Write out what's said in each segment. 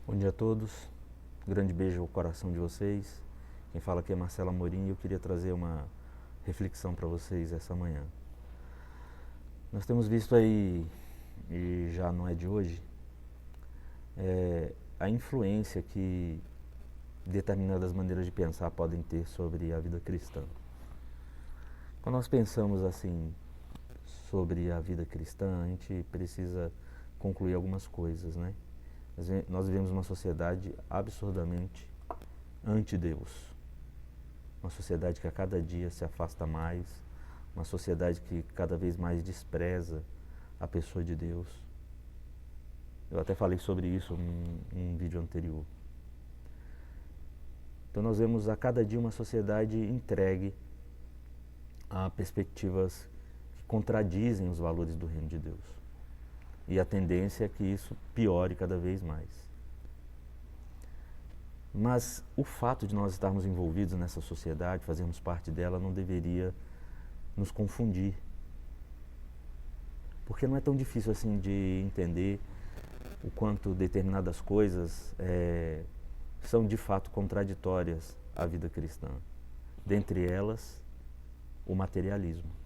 Bom dia a todos, grande beijo ao coração de vocês. Quem fala aqui é Marcelo Amorim e eu queria trazer uma reflexão para vocês essa manhã. Nós temos visto aí, e já não é de hoje, a influência que determinadas maneiras de pensar podem ter sobre a vida cristã. Quando nós pensamos assim sobre a vida cristã, a gente precisa concluir algumas coisas, né? Nós vivemos uma sociedade absurdamente anti-Deus. Uma sociedade que a cada dia se afasta mais, uma sociedade que cada vez mais despreza a pessoa de Deus. Eu até falei sobre isso em um vídeo anterior. Então nós vemos a cada dia uma sociedade entregue a perspectivas que contradizem os valores do reino de Deus. E a tendência é que isso piore cada vez mais. Mas o fato de nós estarmos envolvidos nessa sociedade, fazermos parte dela, não deveria nos confundir. Porque não é tão difícil assim de entender o quanto determinadas coisas são de fato contraditórias à vida cristã. Dentre elas, o materialismo.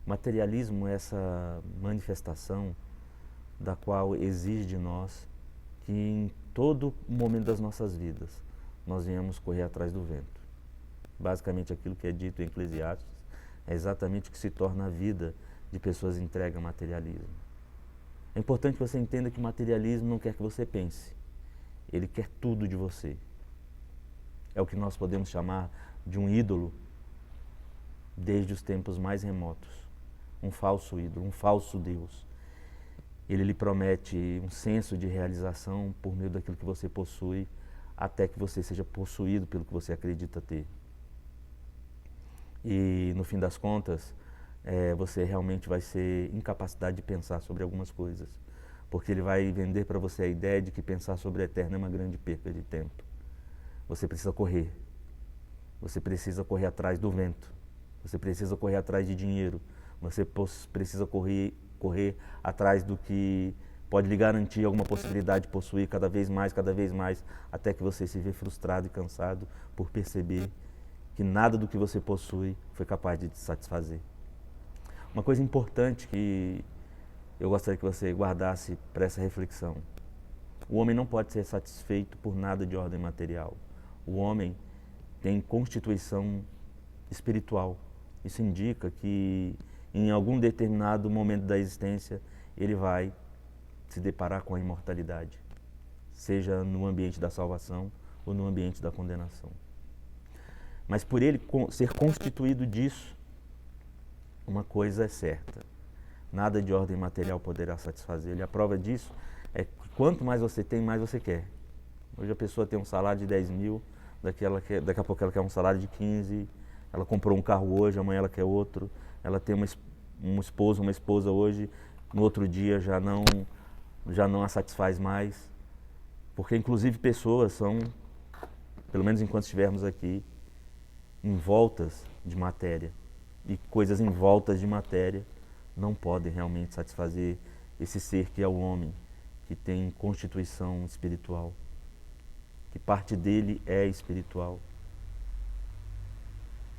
O materialismo é essa manifestação da qual exige de nós que em todo momento das nossas vidas nós venhamos correr atrás do vento. Basicamente aquilo que é dito em Eclesiastes é exatamente o que se torna a vida de pessoas entregues ao materialismo. É importante que você entenda que o materialismo não quer que você pense, ele quer tudo de você. É o que nós podemos chamar de um ídolo desde os tempos mais remotos. Um falso ídolo, um falso Deus. Ele lhe promete um senso de realização por meio daquilo que você possui, até que você seja possuído pelo que você acredita ter. E no fim das contas, você realmente vai ser incapacidade de pensar sobre algumas coisas, porque ele vai vender para você a ideia de que pensar sobre o eterno é uma grande perda de tempo. Você precisa correr atrás do vento, você precisa correr atrás de dinheiro, você precisa correr atrás do que pode lhe garantir alguma possibilidade de possuir cada vez mais, até que você se vê frustrado e cansado por perceber que nada do que você possui foi capaz de te satisfazer. Uma coisa importante que eu gostaria que você guardasse para essa reflexão: o homem não pode ser satisfeito por nada de ordem material. O homem tem constituição espiritual. Isso indica que em algum determinado momento da existência ele vai se deparar com a imortalidade, seja no ambiente da salvação ou no ambiente da condenação. Mas por ele ser constituído disso, uma coisa é certa: nada de ordem material poderá satisfazê-lo. E a prova disso é que quanto mais você tem, mais você quer. Hoje a pessoa tem um salário de 10 mil, daqui a pouco ela quer um salário de 15, ela comprou um carro hoje, amanhã ela quer outro, ela tem um esposo, uma esposa hoje, no outro dia já não a satisfaz mais. Porque inclusive pessoas são, pelo menos enquanto estivermos aqui, envoltas de matéria. E coisas envoltas de matéria não podem realmente satisfazer esse ser que é o homem, que tem constituição espiritual, que parte dele é espiritual.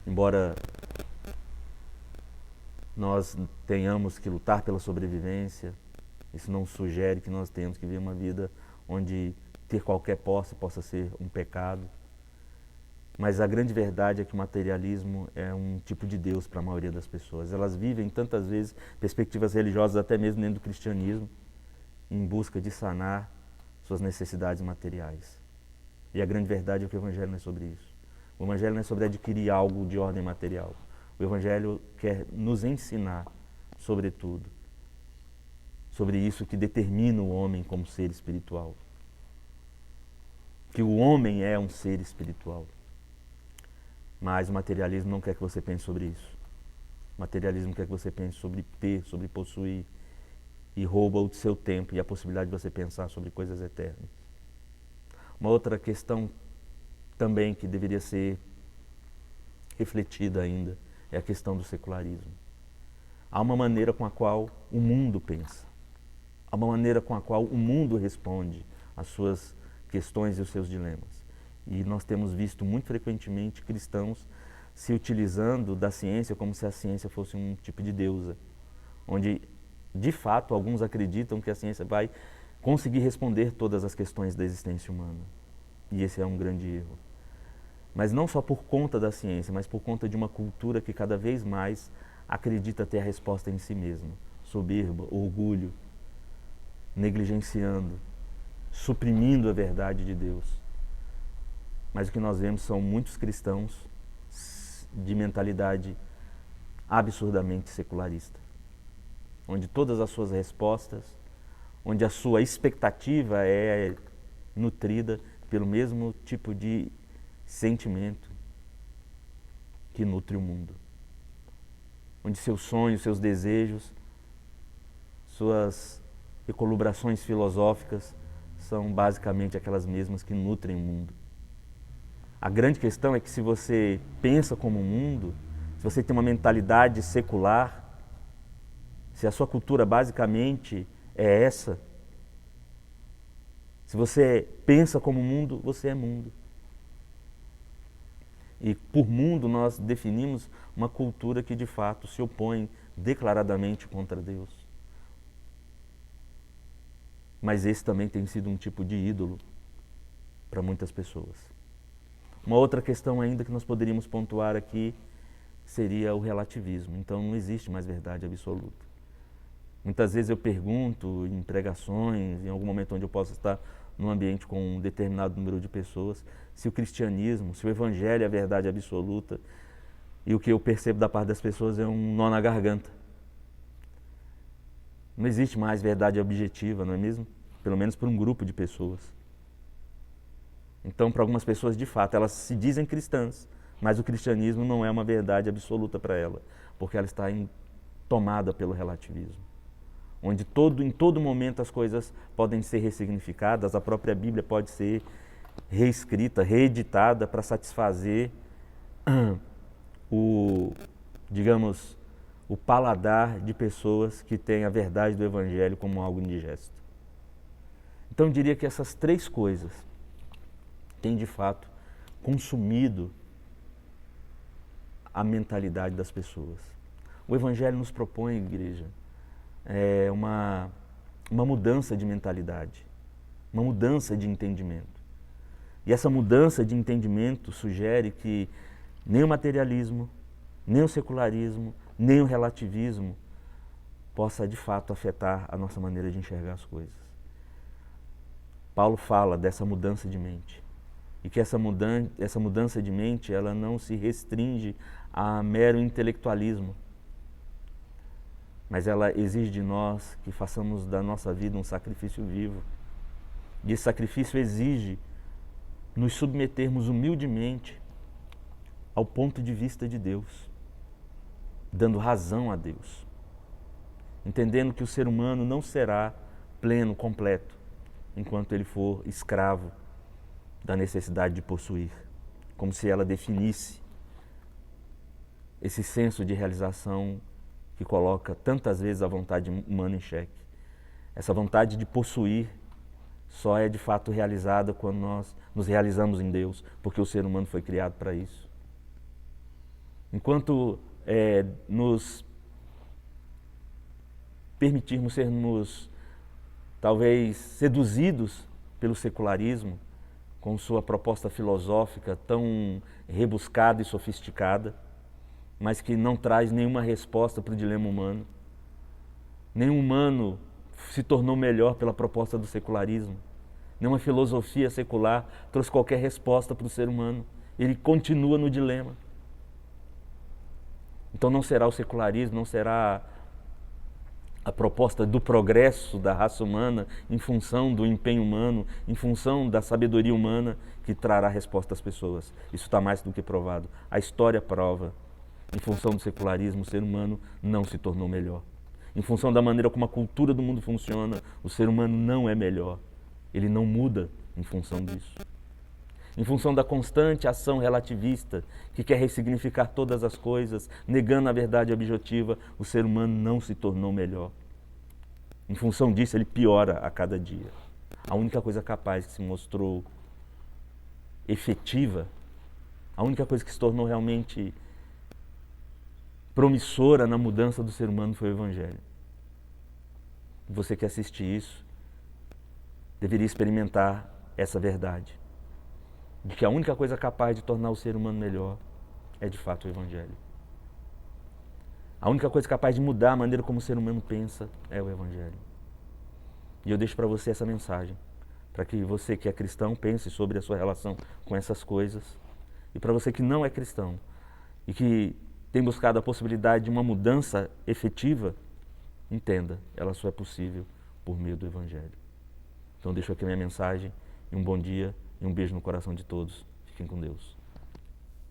Embora nós tenhamos que lutar pela sobrevivência, isso não sugere que nós tenhamos que viver uma vida onde ter qualquer posse possa ser um pecado. Mas a grande verdade é que o materialismo é um tipo de Deus para a maioria das pessoas. Elas vivem tantas vezes perspectivas religiosas, até mesmo dentro do cristianismo, em busca de sanar suas necessidades materiais. E a grande verdade é que o Evangelho não é sobre isso. O Evangelho não é sobre adquirir algo de ordem material. O Evangelho quer nos ensinar, sobretudo, sobre isso que determina o homem como ser espiritual. Que o homem é um ser espiritual. Mas o materialismo não quer que você pense sobre isso. O materialismo quer que você pense sobre ter, sobre possuir, e rouba o seu tempo e a possibilidade de você pensar sobre coisas eternas. Uma outra questão também que deveria ser refletida ainda é a questão do secularismo. Há uma maneira com a qual o mundo pensa. Há uma maneira com a qual o mundo responde as suas questões e os seus dilemas. E nós temos visto muito frequentemente cristãos se utilizando da ciência como se a ciência fosse um tipo de deusa, onde, de fato, alguns acreditam que a ciência vai conseguir responder todas as questões da existência humana. E esse é um grande erro. Mas não só por conta da ciência, mas por conta de uma cultura que cada vez mais acredita ter a resposta em si mesma. Soberba, orgulho, negligenciando, suprimindo a verdade de Deus. Mas o que nós vemos são muitos cristãos de mentalidade absurdamente secularista, onde todas as suas respostas, onde a sua expectativa é nutrida pelo mesmo tipo de sentimento que nutre o mundo, onde seus sonhos, seus desejos, suas ecolubrações filosóficas são basicamente aquelas mesmas que nutrem o mundo. A grande questão é que se você pensa como o mundo, se você tem uma mentalidade secular, se a sua cultura basicamente é essa, se você pensa como o mundo, você é mundo. E por mundo nós definimos uma cultura que de fato se opõe declaradamente contra Deus. Mas esse também tem sido um tipo de ídolo para muitas pessoas. Uma outra questão ainda que nós poderíamos pontuar aqui seria o relativismo. Então não existe mais verdade absoluta. Muitas vezes eu pergunto em pregações, em algum momento onde eu possa estar num ambiente com um determinado número de pessoas, se o cristianismo, se o evangelho é a verdade absoluta, e o que eu percebo da parte das pessoas é um nó na garganta. Não existe mais verdade objetiva, não é mesmo? Pelo menos para um grupo de pessoas. Então, para algumas pessoas, de fato, elas se dizem cristãs, mas o cristianismo não é uma verdade absoluta para ela, porque ela está tomada pelo relativismo, onde em todo momento as coisas podem ser ressignificadas, a própria Bíblia pode ser reescrita, reeditada para satisfazer o paladar de pessoas que têm a verdade do Evangelho como algo indigesto. Então eu diria que essas três coisas têm de fato consumido a mentalidade das pessoas. O Evangelho nos propõe, igreja, uma mudança de mentalidade, uma mudança de entendimento. E essa mudança de entendimento sugere que nem o materialismo, nem o secularismo, nem o relativismo possa de fato afetar a nossa maneira de enxergar as coisas. Paulo fala dessa mudança de mente e que essa mudança de mente ela não se restringe a mero intelectualismo, mas ela exige de nós que façamos da nossa vida um sacrifício vivo. E esse sacrifício exige nos submetermos humildemente ao ponto de vista de Deus, dando razão a Deus, entendendo que o ser humano não será pleno, completo, enquanto ele for escravo da necessidade de possuir, como se ela definisse esse senso de realização que coloca tantas vezes a vontade humana em xeque. Essa vontade de possuir só é de fato realizada quando nós nos realizamos em Deus, porque o ser humano foi criado para isso. Enquanto nos permitirmos sermos talvez seduzidos pelo secularismo, com sua proposta filosófica tão rebuscada e sofisticada, mas que não traz nenhuma resposta para o dilema humano. Nenhum humano se tornou melhor pela proposta do secularismo. Nenhuma filosofia secular trouxe qualquer resposta para o ser humano. Ele continua no dilema. Então não será o secularismo, não será a proposta do progresso da raça humana em função do empenho humano, em função da sabedoria humana que trará resposta às pessoas. Isso está mais do que provado. A história prova. Em função do secularismo, o ser humano não se tornou melhor. Em função da maneira como a cultura do mundo funciona, o ser humano não é melhor. Ele não muda em função disso. Em função da constante ação relativista, que quer ressignificar todas as coisas, negando a verdade objetiva, o ser humano não se tornou melhor. Em função disso, ele piora a cada dia. a única coisa capaz que se mostrou efetiva, a única coisa que se tornou realmente promissora na mudança do ser humano foi o Evangelho. Você que assiste isso deveria experimentar essa verdade, de que a única coisa capaz de tornar o ser humano melhor é de fato o Evangelho. A única coisa capaz de mudar a maneira como o ser humano pensa é o Evangelho. E eu deixo para você essa mensagem, para que você que é cristão pense sobre a sua relação com essas coisas, e para você que não é cristão e que tem buscado a possibilidade de uma mudança efetiva, entenda, ela só é possível por meio do Evangelho. Então deixo aqui a minha mensagem, e um bom dia, e um beijo no coração de todos. Fiquem com Deus.